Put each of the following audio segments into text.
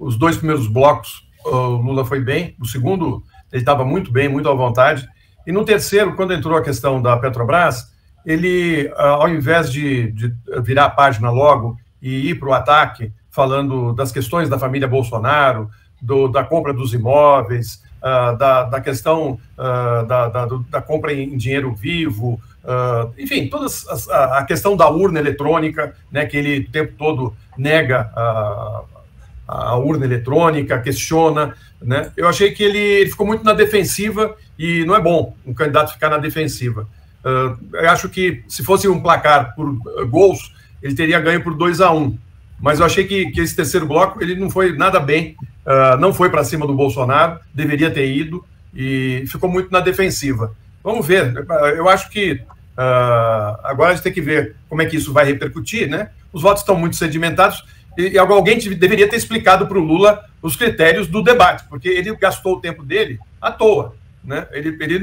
os 2 primeiros blocos, o Lula foi bem. O segundo, ele estava muito bem, muito à vontade. E no terceiro, quando entrou a questão da Petrobras, ele, ao invés de virar a página logo e ir para o ataque, falando das questões da família Bolsonaro, da compra dos imóveis, da questão da compra em dinheiro vivo, enfim, a questão da urna eletrônica, né, que ele o tempo todo nega a urna eletrônica, questiona, né? Eu achei que ele ficou muito na defensiva e não é bom um candidato ficar na defensiva. Eu acho que se fosse um placar por gols, ele teria ganho por 2-1. Mas eu achei que esse terceiro bloco ele não foi nada bem, não foi para cima do Bolsonaro, deveria ter ido e ficou muito na defensiva. Vamos ver, eu acho que agora a gente tem que ver como é que isso vai repercutir, né? Os votos estão muito sedimentados e alguém deveria ter explicado para o Lula os critérios do debate, porque ele gastou o tempo dele à toa, né?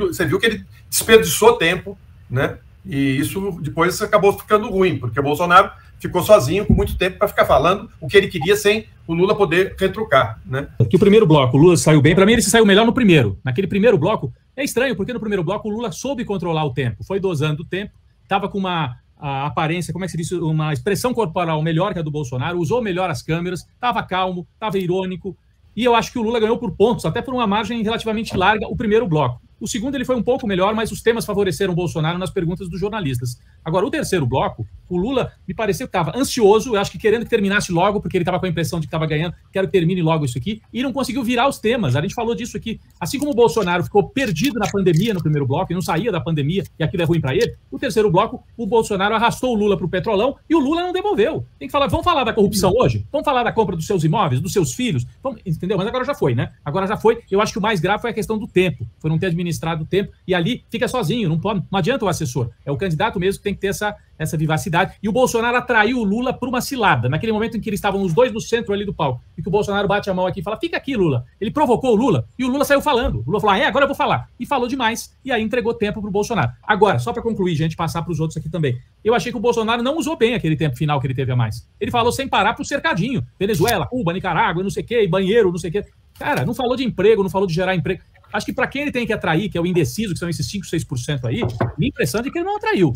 Você viu que ele desperdiçou tempo, né? E isso depois acabou ficando ruim, porque o Bolsonaro ficou sozinho com muito tempo para ficar falando o que ele queria sem o Lula poder retrucar, né? Que o primeiro bloco, o Lula saiu bem. Para mim, ele se saiu melhor no primeiro. Naquele primeiro bloco, é estranho, porque no primeiro bloco o Lula soube controlar o tempo, foi dosando o tempo, estava com uma aparência, como é que se diz, uma expressão corporal melhor que a do Bolsonaro, usou melhor as câmeras, estava calmo, estava irônico, e eu acho que o Lula ganhou por pontos, até por uma margem relativamente larga, o primeiro bloco. O segundo ele foi um pouco melhor, mas os temas favoreceram o Bolsonaro nas perguntas dos jornalistas. Agora, o terceiro bloco, o Lula me pareceu que estava ansioso, eu acho que querendo que terminasse logo, porque ele estava com a impressão de que estava ganhando, quero que termine logo isso aqui, e não conseguiu virar os temas. A gente falou disso aqui. Assim como o Bolsonaro ficou perdido na pandemia no primeiro bloco, e não saía da pandemia, e aquilo é ruim para ele, o terceiro bloco, o Bolsonaro arrastou o Lula para o Petrolão, e o Lula não devolveu. Tem que falar, vamos falar da corrupção hoje? Vamos falar da compra dos seus imóveis, dos seus filhos? Vamos, entendeu? Mas agora já foi, né? Agora já foi. Eu acho que o mais grave foi a questão do tempo, foi não ter administrado o tempo, e ali fica sozinho, não adianta o assessor. É o candidato mesmo que tem que ter essa vivacidade. E o Bolsonaro atraiu o Lula para uma cilada. Naquele momento em que eles estavam os dois no centro ali do palco, e que o Bolsonaro bate a mão aqui e fala, fica aqui, Lula. Ele provocou o Lula, e o Lula saiu falando. O Lula falou, agora eu vou falar. E falou demais, e aí entregou tempo pro Bolsonaro. Agora, só para concluir, gente, passar para os outros aqui também. Eu achei que o Bolsonaro não usou bem aquele tempo final que ele teve a mais. Ele falou sem parar pro cercadinho. Venezuela, Cuba, Nicarágua, não sei o quê, banheiro, não sei o quê. Cara, não falou de emprego, não falou de gerar emprego. Acho que para quem ele tem que atrair, que é o indeciso, que são esses 5, 6% aí, minha impressão é que ele não atraiu.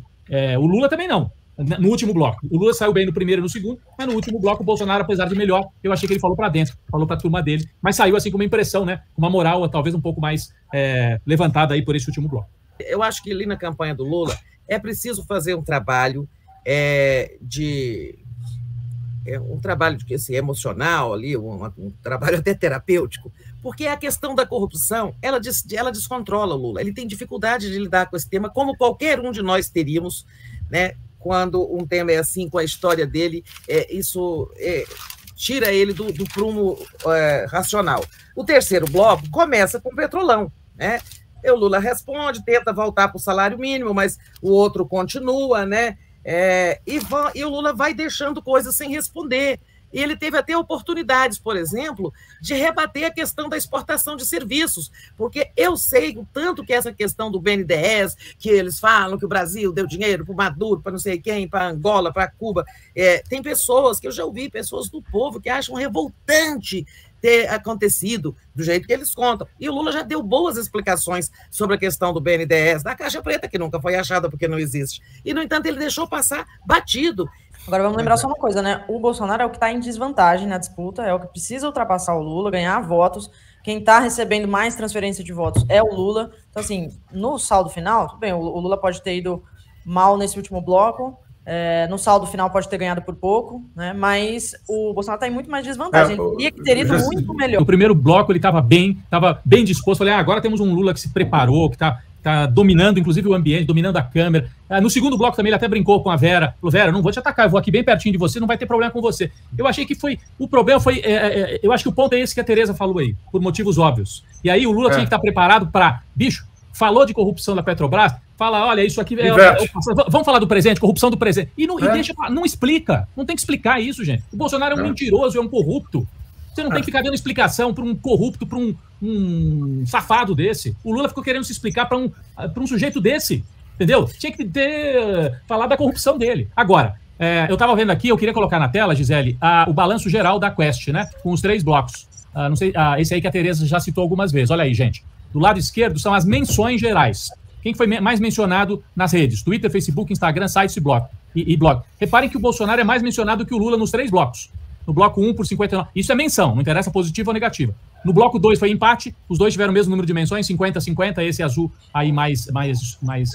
O Lula também não, no último bloco. O Lula saiu bem no primeiro e no segundo, mas no último bloco o Bolsonaro, apesar de melhor, eu achei que ele falou para dentro, falou para a turma dele, mas saiu assim com uma impressão, né? Uma moral talvez um pouco mais levantada aí por esse último bloco. Eu acho que ali na campanha do Lula é preciso fazer um trabalho um trabalho emocional ali, um trabalho até terapêutico, porque a questão da corrupção, ela descontrola o Lula. Ele tem dificuldade de lidar com esse tema, como qualquer um de nós teríamos, né? Quando um tema é assim, com a história dele, isso tira ele do prumo racional. O terceiro bloco começa com o Petrolão, né? O Lula responde, tenta voltar para o salário mínimo, mas o outro continua, né? E o Lula vai deixando coisas sem responder. E ele teve até oportunidades, por exemplo, de rebater a questão da exportação de serviços, porque eu sei o tanto que essa questão do BNDES, que eles falam que o Brasil deu dinheiro para o Maduro, para não sei quem, para Angola, para Cuba. Tem pessoas, que eu já ouvi, pessoas do povo que acham revoltante ter acontecido do jeito que eles contam. E o Lula já deu boas explicações sobre a questão do BNDES, da caixa preta, que nunca foi achada porque não existe. E, no entanto, ele deixou passar batido. Agora vamos lembrar só uma coisa, né? O Bolsonaro é o que está em desvantagem na disputa, é o que precisa ultrapassar o Lula, ganhar votos. Quem está recebendo mais transferência de votos é o Lula. Então, assim, no saldo final, tudo bem, o Lula pode ter ido mal nesse último bloco, no saldo final pode ter ganhado por pouco, né? Mas o Bolsonaro está em muito mais desvantagem. Ele teria que ter ido muito melhor. No primeiro bloco ele estava bem disposto. Falei, agora temos um Lula que se preparou, que está dominando, inclusive, o ambiente, dominando a câmera. No segundo bloco também ele até brincou com a Vera. Falou, Vera, não vou te atacar, eu vou aqui bem pertinho de você, não vai ter problema com você. Eu achei que o problema foi, eu acho que o ponto é esse que a Tereza falou aí, por motivos óbvios. E aí o Lula tinha que estar preparado para, falou de corrupção da Petrobras, fala, olha, isso aqui vamos falar do presente, corrupção do presente. E não explica, não tem que explicar isso, gente. O Bolsonaro é um mentiroso, é um corrupto. Você não tem que ficar dando explicação para um corrupto, para um safado desse. O Lula ficou querendo se explicar para um sujeito desse, entendeu? Tinha que falar da corrupção dele. Agora, Eu estava vendo aqui, eu queria colocar na tela, Gisele, o balanço geral da Quest, né? Com os 3 blocos. Não sei, esse aí que a Tereza já citou algumas vezes. Olha aí, gente. Do lado esquerdo são as menções gerais. Quem foi mais mencionado nas redes? Twitter, Facebook, Instagram, sites e blog. Reparem que o Bolsonaro é mais mencionado que o Lula nos 3 blocos. No bloco 1 por 59. Isso é menção, não interessa positiva ou negativa. No bloco 2 foi empate, os dois tiveram o mesmo número de menções, 50-50, esse azul aí mais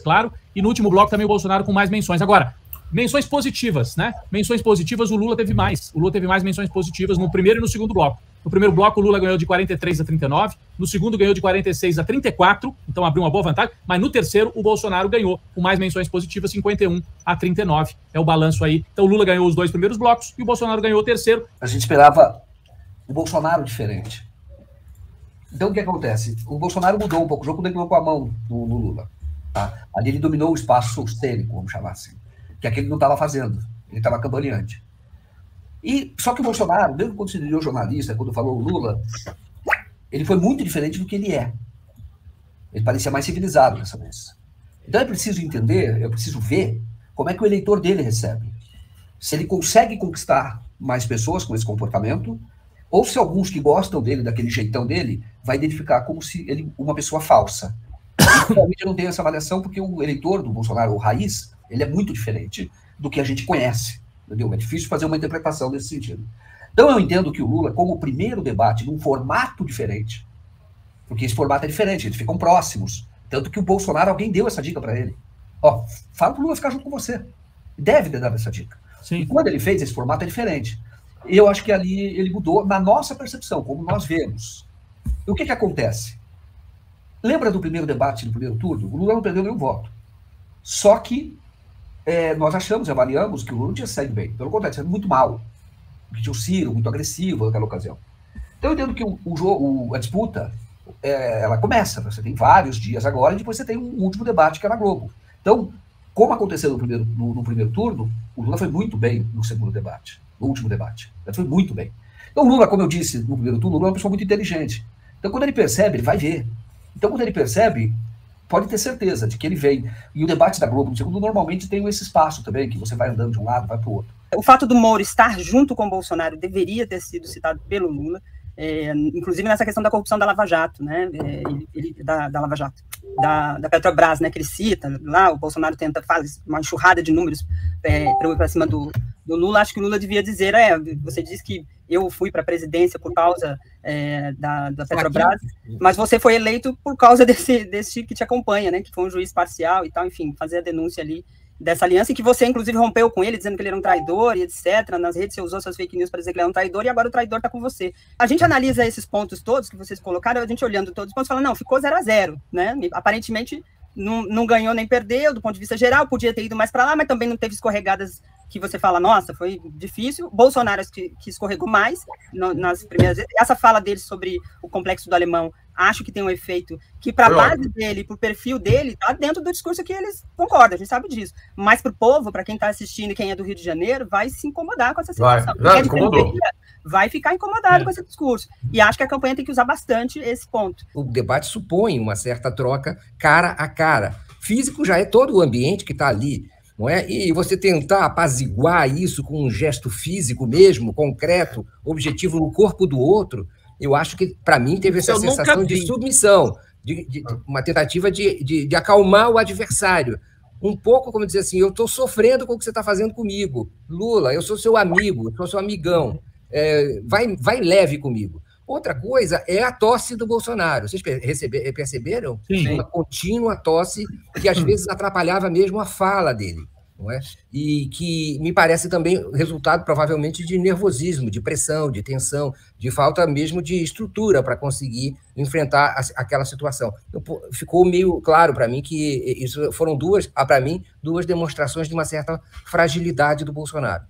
claro. E no último bloco também o Bolsonaro com mais menções. Agora, menções positivas, né? Menções positivas, o Lula teve mais. O Lula teve mais menções positivas no primeiro e no segundo bloco. No primeiro bloco, o Lula ganhou de 43 a 39. No segundo, ganhou de 46 a 34. Então, abriu uma boa vantagem. Mas no terceiro, o Bolsonaro ganhou com mais menções positivas, 51 a 39. É o balanço aí. Então, o Lula ganhou os 2 primeiros blocos e o Bolsonaro ganhou o terceiro. A gente esperava o Bolsonaro diferente. Então, o que acontece? O Bolsonaro mudou um pouco o jogo quando ele colocou a mão no Lula. Tá? Ali ele dominou o espaço cênico, vamos chamar assim. Que é que ele não estava fazendo. Ele estava cambaleante. Só que o Bolsonaro, mesmo quando se dirigiu jornalista, quando falou o Lula, ele foi muito diferente do que ele é. Ele parecia mais civilizado dessa vez. Então é preciso entender, eu preciso ver como é que o eleitor dele recebe. Se ele consegue conquistar mais pessoas com esse comportamento, ou se alguns que gostam dele, daquele jeitão dele, vai identificar como se ele uma pessoa falsa. E, realmente eu não tenho essa avaliação, porque o eleitor do Bolsonaro, o raiz, ele é muito diferente do que a gente conhece. Entendeu? É difícil fazer uma interpretação nesse sentido. Então eu entendo que o Lula, como o primeiro debate, num formato diferente, porque esse formato é diferente, eles ficam próximos. Tanto que o Bolsonaro, alguém deu essa dica para ele. Ó, fala pro Lula ficar junto com você. Deve ter dado essa dica. Sim. E quando ele fez, esse formato é diferente. Eu acho que ali ele mudou na nossa percepção, como nós vemos. E o que acontece? Lembra do primeiro debate, no primeiro turno? O Lula não perdeu nenhum voto. Só que nós avaliamos que o Lula não tinha saído bem. Pelo contrário, saiu muito mal. Porque tinha o Ciro muito agressivo naquela ocasião. Então eu entendo que a disputa, ela começa. Você tem vários dias agora, e depois você tem um último debate que é na Globo. Então, como aconteceu no primeiro turno, o Lula foi muito bem no segundo debate, no último debate. Ele foi muito bem. Então o Lula, como eu disse no primeiro turno, o Lula é uma pessoa muito inteligente. Então quando ele percebe, ele vai ver. Então quando ele percebe, pode ter certeza de que ele vem. E o debate da Globo no segundo normalmente tem esse espaço também, que você vai andando de um lado, vai para o outro. O fato do Moro estar junto com o Bolsonaro deveria ter sido citado pelo Lula, inclusive nessa questão da corrupção da Lava Jato, né? Da Lava Jato, da Petrobras, né? Que ele cita lá, o Bolsonaro faz uma enxurrada de números para cima do Lula. Acho que o Lula devia dizer, você disse que eu fui para a presidência por causa da Petrobras, mas você foi eleito por causa desse que te acompanha, né? Que foi um juiz parcial e tal, enfim, fazer a denúncia ali dessa aliança, e que você, inclusive, rompeu com ele, dizendo que ele era um traidor e etc. Nas redes você usou suas fake news para dizer que ele era um traidor, e agora o traidor está com você. A gente analisa esses pontos todos que vocês colocaram, a gente olhando todos os pontos, fala, não, ficou 0-0, né? Aparentemente, não ganhou nem perdeu, do ponto de vista geral, podia ter ido mais para lá, mas também não teve escorregadas que você fala, nossa, foi difícil. Bolsonaro que escorregou mais nas primeiras vezes. Essa fala dele sobre o complexo do alemão, acho que tem um efeito que, para a base dele, para o perfil dele, está dentro do discurso que eles concordam, a gente sabe disso. Mas para o povo, para quem está assistindo e quem é do Rio de Janeiro, vai se incomodar com essa situação. Vai ficar incomodado com esse discurso. E acho que a campanha tem que usar bastante esse ponto. O debate supõe uma certa troca cara a cara. Físico já é todo o ambiente que está ali, não é? E você tentar apaziguar isso com um gesto físico mesmo, concreto, objetivo no corpo do outro, eu acho que, para mim, teve essa sensação de submissão, de uma tentativa de acalmar o adversário. Um pouco como dizer assim, eu estou sofrendo com o que você está fazendo comigo. Lula, eu sou seu amigo, eu sou seu amigão. Vai leve comigo. Outra coisa é a tosse do Bolsonaro. Vocês perceberam? Sim. Uma contínua tosse que, às vezes, atrapalhava mesmo a fala dele. Não é? E que me parece também resultado, provavelmente, de nervosismo, de pressão, de tensão, de falta mesmo de estrutura para conseguir enfrentar aquela situação. Então, ficou meio claro para mim que isso foram duas demonstrações de uma certa fragilidade do Bolsonaro.